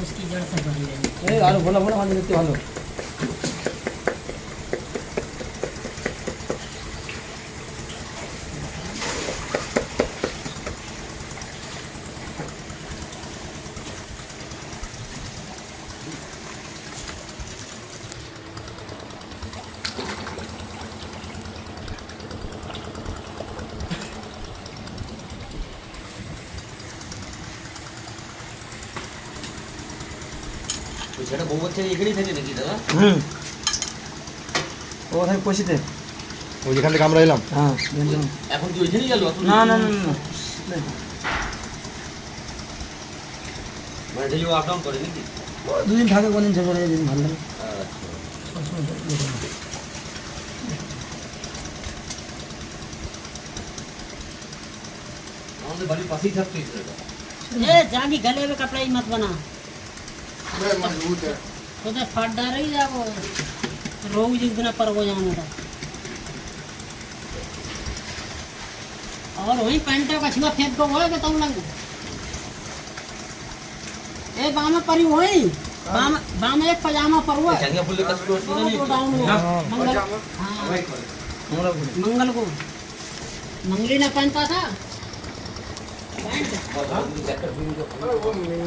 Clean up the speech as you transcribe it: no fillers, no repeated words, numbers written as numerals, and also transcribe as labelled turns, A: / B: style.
A: उसकी जड़ से भरी है।
B: ए आलू भोला भोला मांझ देखते ভালো
C: সেটা বউ বাচ্চা এখানেই থাকে নাকি দাদা?
B: ও থাকে কষিতে
D: ওই যেখান থেকে আমরা এলাম।
B: হ্যাঁ
C: এখন কি ওইখানেই গেল?
B: না না না না
C: মানে ডেলি আপ ডাউন করে নাকি?
B: দুদিন থাকে কোনদিন চলে যায় যেদিন ভালো লাগে
C: আমাদের বাড়ির পাশেই থাকতো এই ছেলেটা।
A: ए जागी गले में कपड़ा ही मत बना,
D: मजबूत है।
A: तो फट डर ही जाओ रोग जिस दिन पर हो जाने का। और वही पैंट का छुआ फेंक को होए के तुम लग ए बाम पर ही होई बाम बाम एक पजामा पर हुआ
C: জাঙ্গিয়া ফুলের কাজ করে শুনে
A: वो डाउन हुआ मंगल हाँ मंगल को मंगली ने पहनता था पैंट।
C: নেই